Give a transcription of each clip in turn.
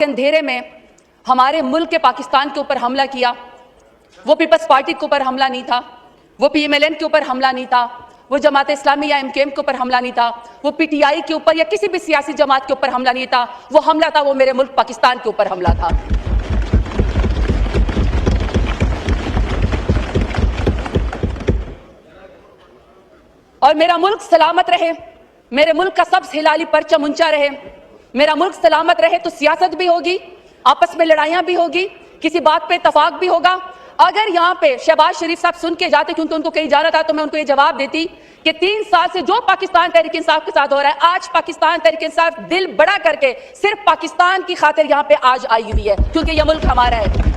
अंधेरे में हमारे मुल्क के पाकिस्तान के ऊपर हमला किया। वो पीपल्स पार्टी के ऊपर हमला नहीं था, वो PMLN के ऊपर हमला नहीं था, वो जमात इस्लामी या MKM के ऊपर हमला नहीं था, वो PTI के ऊपर या किसी भी सियासी जमात के ऊपर हमला नहीं था। वो हमला था, वो मेरे मुल्क पाकिस्तान के ऊपर हमला था। और मेरा मुल्क सलामत रहे, मेरे मुल्क का सब हिलाली परचम ऊंचा रहे, मेरा मुल्क सलामत रहे तो सियासत भी होगी, आपस में लड़ाइयां भी होगी, किसी बात पे इत्तफाक भी होगा। अगर यहाँ पे शहबाज शरीफ साहब सुन के जाते क्योंकि उनको कहीं जाना था, तो मैं उनको ये जवाब देती कि 3 साल से जो पाकिस्तान तहरीक इंसाफ के साथ हो रहा है, आज पाकिस्तान तहरीक इंसाफ दिल बड़ा करके सिर्फ पाकिस्तान की खातिर यहाँ पे आज आई हुई है, क्योंकि यह मुल्क हमारा है।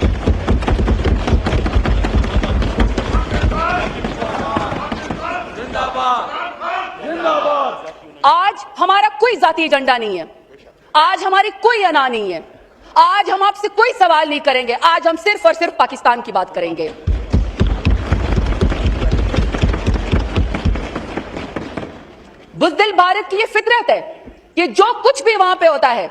आज हमारा कोई जाती एजेंडा नहीं है, आज हमारी कोई अना नहीं है, आज हम आपसे कोई सवाल नहीं करेंगे, आज हम सिर्फ और सिर्फ पाकिस्तान की बात करेंगे। बुज़दिल भारत की ये फितरत है कि जो कुछ भी वहां पे होता है,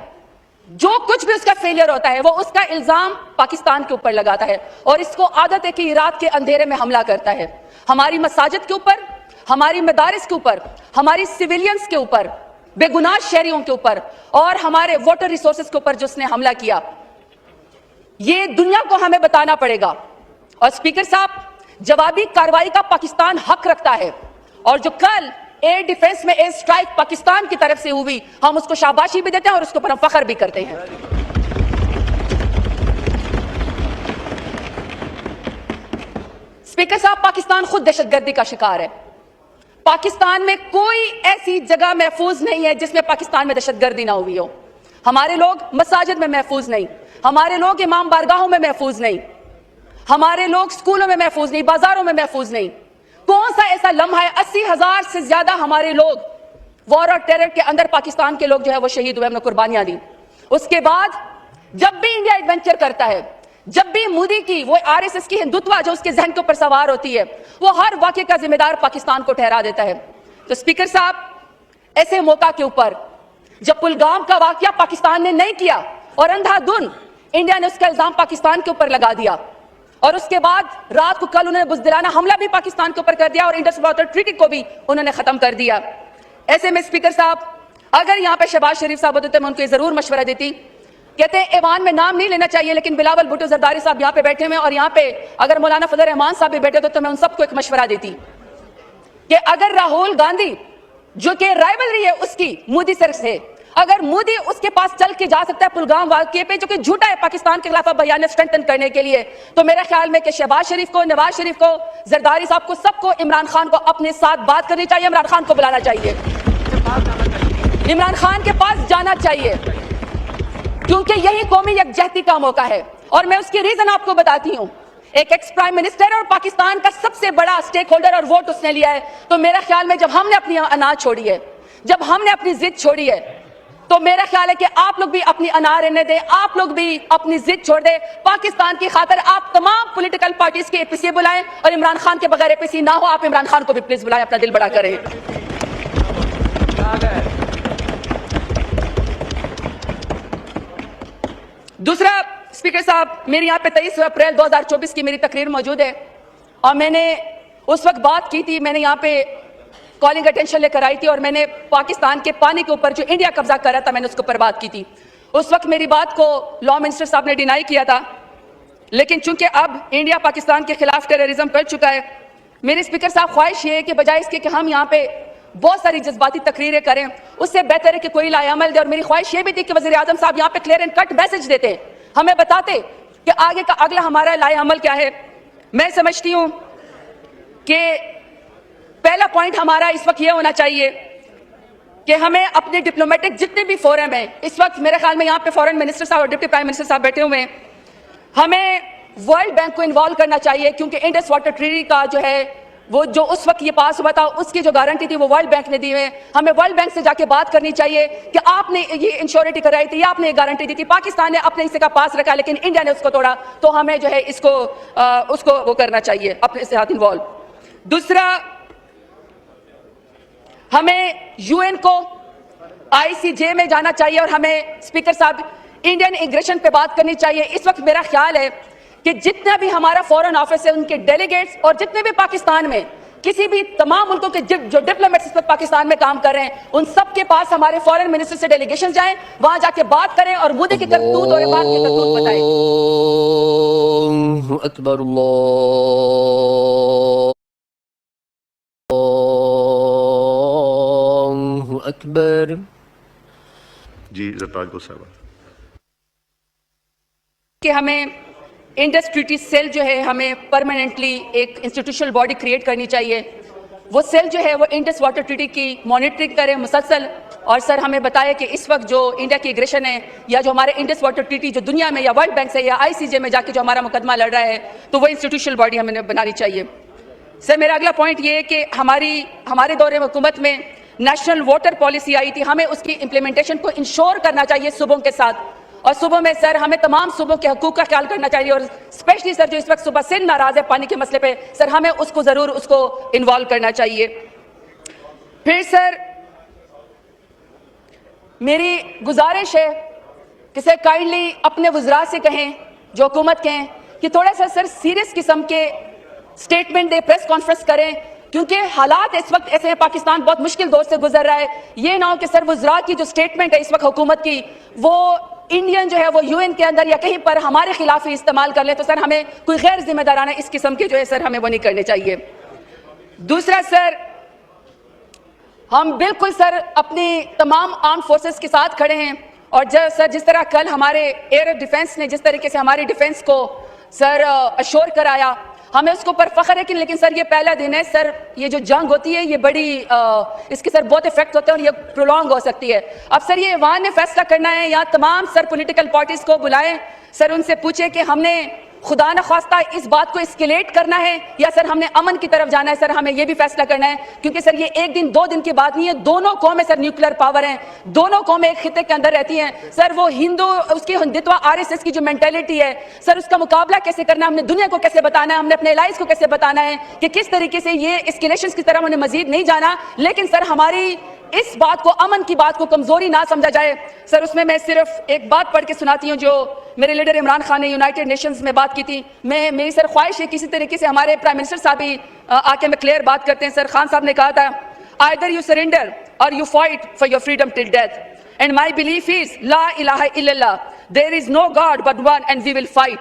जो कुछ भी उसका फेलियर होता है, वो उसका इल्जाम पाकिस्तान के ऊपर लगाता है और इसको आदत है कि रात के अंधेरे में हमला करता है। हमारी मसाजिद के ऊपर, हमारी मदारिस के ऊपर, हमारी सिविलियंस के ऊपर, बेगुनाह शहरियों के ऊपर और हमारे वाटर रिसोर्सेज के ऊपर जो उसने हमला किया, ये दुनिया को हमें बताना पड़ेगा। और स्पीकर साहब, जवाबी कार्रवाई का पाकिस्तान हक रखता है और जो कल एयर डिफेंस में एयर स्ट्राइक पाकिस्तान की तरफ से हुई, हम उसको शाबाशी भी देते हैं और उसके ऊपर हम फख्र भी करते हैं। स्पीकर साहब, पाकिस्तान खुद दहशतगर्दी का शिकार है। पाकिस्तान में कोई ऐसी जगह महफूज नहीं है जिसमें पाकिस्तान में दहशतगर्दी ना हुई हो। हमारे लोग मसाजिद में महफूज नहीं, हमारे लोग इमाम बारगाहों में महफूज नहीं, हमारे लोग स्कूलों में महफूज नहीं, बाजारों में महफूज नहीं। कौन सा ऐसा लम्हा है? 80,000 से ज्यादा हमारे लोग वॉर और टेरर के अंदर पाकिस्तान के लोग जो है वो शहीद हुए, हमने कुर्बानियां दी। उसके बाद जब भी इंडिया एडवेंचर करता है, जब भी मोदी की वो RSS की हिंदुत्व जो उसके जहन के ऊपर सवार होती है, वो हर वाक़े का जिम्मेदार पाकिस्तान को ठहरा देता है। तो स्पीकर साहब, ऐसे मौका के ऊपर जब पुलगाम का वाकया पाकिस्तान ने नहीं किया और अंधाधुन इंडिया ने उसका इल्जाम पाकिस्तान के ऊपर लगा दिया और उसके बाद रात को कल उन्होंने बुज़दिलाना हमला भी पाकिस्तान के ऊपर कर दिया और इंडस वाटर ट्रीटी को भी उन्होंने खत्म कर दिया। ऐसे में स्पीकर साहब, अगर यहाँ पे शहबाज शरीफ साहब होते तो मैं उनको जरूर मशवरा देती। कहते हैं ऐवान में नाम नहीं लेना चाहिए, लेकिन बिलावल भुट्टो जरदारी साहब यहाँ पे बैठे हुए और यहाँ पे अगर मौलाना फजल रहमान साहब भी बैठे तो मैं उन सबको एक मशवरा देती कि अगर राहुल गांधी जो कि राइवलरी है उसकी मोदी सर से, अगर मोदी उसके पास चल के जा सकता है पुलगाम वाक़े पे जो कि झूठा है पाकिस्तान के खिलाफ बयान स्ट्रेंथन करने के लिए, तो मेरे ख्याल में कि शहबाज शरीफ को, नवाज शरीफ को, जरदारी साहब को, सबको इमरान खान को अपने साथ बात करनी चाहिए, इमरान खान को बुलाना चाहिए, इमरान खान के पास जाना चाहिए, क्योंकि यही कौमी यकजहती का मौका है। और मैं उसकी रीजन आपको बताती हूँ। एक एक्स प्राइम मिनिस्टर और पाकिस्तान का सबसे बड़ा स्टेक होल्डर और वोट उसने लिया है, तो मेरा ख्याल में जब हमने अपनी अनाज छोड़ी है, जब हमने अपनी जिद छोड़ी है, तो मेरा ख्याल है कि आप लोग भी अपनी अना रहने दें, आप लोग भी अपनी जिद छोड़ दें। पाकिस्तान की खातिर आप तमाम पॉलिटिकल पार्टीज के APC बुलाएं और इमरान खान के बगैर APC ना हो, आप इमरान खान को भी प्लीज बुलाएं, अपना दिल बड़ा करें। दूसरा स्पीकर साहब, मेरी यहाँ पे 23 अप्रैल 2024 की मेरी तकरीर मौजूद है और मैंने उस वक्त बात की थी, मैंने यहाँ पे कॉलिंग अटेंशन लेकर आई थी और मैंने पाकिस्तान के पानी के ऊपर जो इंडिया कब्जा कर रहा था, मैंने उसके ऊपर बात की थी। उस वक्त मेरी बात को लॉ मिनिस्टर साहब ने डिनाई किया था, लेकिन चूंकि अब इंडिया पाकिस्तान के खिलाफ टेररिज्म कर चुका है, मेरे स्पीकर साहब ख्वाहिश ये है कि बजाय इसके कि हम यहाँ पे बहुत सारी जज्बाती तकरीरें करें, उससे बेहतर है कि कोई लाएअमल दे। और मेरी ख्वाहिश ये भी थी कि वज़ीर आज़म साहब यहाँ पे क्लियर एंड कट मैसेज देते, हमें बताते कि आगे का अगला हमारा लाएअमल क्या है। मैं समझती हूँ कि पहला पॉइंट हमारा इस वक्त ये होना चाहिए कि हमें अपने डिप्लोमेटिक जितने भी फोरम हैं, इस वक्त मेरे ख्याल में यहाँ पे फॉरेन मिनिस्टर साहब और डिप्टी प्राइम मिनिस्टर साहब बैठे हुए हैं, हमें वर्ल्ड बैंक को इन्वॉल्व करना चाहिए, क्योंकि इंडस वाटर ट्रीटी का जो है वो जो उस वक्त ये पास हुआ था, उसकी जो गारंटी थी वो वर्ल्ड बैंक ने दी है। हमें वर्ल्ड बैंक से जाके बात करनी चाहिए कि आपने ये इंश्योरिटी कराई थी, आपने ये गारंटी दी थी, पाकिस्तान ने अपने हिस्से का पास रखा लेकिन इंडिया ने उसको तोड़ा, तो हमें जो है इसको उसको वो करना चाहिए, अपने साथ इन्वॉल्व। दूसरा, हमें UN को ICJ में जाना चाहिए और हमें स्पीकर साहब इंडियन एग्रेशन पे बात करनी चाहिए। इस वक्त मेरा ख्याल है कि जितना भी हमारा फॉरेन ऑफिस है, उनके डेलीगेट्स और जितने भी पाकिस्तान में किसी भी तमाम मुल्कों के जो डिप्लोमेट्स इस वक्त पाकिस्तान में काम कर रहे हैं, उन सब के पास हमारे फॉरेन मिनिस्टर से डेलीगेशन जाएं, वहां जाके बात करें और मोदी की करतूत और बात की करतूत बताएं। अल्लाहु अकबर, अल्लाहु अकबर। जी जरताज को साहब कि हमें इंडस ट्रीटी सेल जो है, हमें परमानेंटली एक इंस्टीट्यूशनल बॉडी क्रिएट करनी चाहिए। वो सेल जो है वो इंडस वाटर ट्रीटी की मॉनिटरिंग करे मुसलसल। और सर हमें बताया कि इस वक्त जो इंडिया की एग्रेशन है या जो हमारे इंडस वाटर ट्रीटी जो दुनिया में या वर्ल्ड बैंक से या ICJ में जाके जो हमारा मुकदमा लड़ रहा है, तो वो इंस्टीट्यूशनल बॉडी हमें बनानी चाहिए। सर मेरा अगला पॉइंट ये है कि हमारे दौरे में हुकूमत में नेशनल वाटर पॉलिसी आई थी, हमें उसकी इम्प्लीमेंटेशन को इंश्योर करना चाहिए सूबों के साथ। और सूबों में सर हमें तमाम सूबों के हकूक़ का ख्याल करना चाहिए, और स्पेशली सर जो इस वक्त सूबा सिंध नाराज़ है पानी के मसले पे, सर हमें उसको ज़रूर उसको इन्वॉल्व करना चाहिए। फिर सर मेरी गुजारिश है कि सर काइंडली अपने वज़रा से कहें, जो हुकूमत के हैं, कि थोड़ा सा सर सीरियस किस्म के स्टेटमेंट दे, प्रेस कॉन्फ्रेंस करें, क्योंकि हालात इस वक्त ऐसे हैं, पाकिस्तान बहुत मुश्किल दौर से गुजर रहा है। ये ना हो कि सर वज़रा की जो स्टेटमेंट है इस वक्त हुकूमत की, वो इंडियन जो है वो UN के अंदर या कहीं पर हमारे खिलाफ ही इस्तेमाल कर ले, तो सर हमें कोई गैर जिम्मेदाराना इस किस्म के जो है सर हमें वो नहीं करने चाहिए। दूसरा सर, हम बिल्कुल सर अपनी तमाम आर्म फोर्सेस के साथ खड़े हैं, और सर जिस तरह कल हमारे एयर डिफेंस ने जिस तरीके से हमारी डिफेंस को सर अश्योर कराया, हमें उसके ऊपर फख्र है। लेकिन सर ये पहला दिन है सर, ये जो जंग होती है ये बड़ी इसके सर बहुत इफेक्ट होते हैं और ये प्रोलॉन्ग हो सकती है। अब सर ये ऐवान ने फैसला करना है, या तमाम सर पॉलिटिकल पार्टीज को बुलाएं, सर उनसे पूछे कि हमने खुदा न ख्वास्ता इस बात को एस्केलेट करना है या सर हमने अमन की तरफ जाना है। सर हमें यह भी फैसला करना है, क्योंकि सर ये एक दिन दो दिन की बात नहीं है। दोनों कौमें सर न्यूक्लियर पावर हैं, दोनों कौमें एक खिते के अंदर रहती हैं। सर वो हिंदू उसकी हिंदुत्व RSS की जो मेंटेलिटी है सर, उसका मुकाबला कैसे करना है, हमने दुनिया को कैसे बताना है, हमने अपने एलाइज को कैसे बताना है कि किस तरीके से ये एस्केलेशन की तरफ उन्हें मजीद नहीं जाना। लेकिन सर हमारी इस बात को, अमन की बात को कमजोरी ना समझा जाए। सर उसमें मैं सिर्फ एक बात पढ़ के सुनाती हूँ जो मेरे लीडर इमरान खान ने यूनाइटेड नेशंस में बात की थी। मेरी सर ख्वाहिश है किसी तरीके से हमारे प्राइम मिनिस्टर साहब भी आके में क्लियर बात करते हैं। सर खान साहब ने कहा था, either you surrender or you fight for your freedom till death, and my belief is ला इलाहा इल्लल्लाह, there is no god but one and we will fight.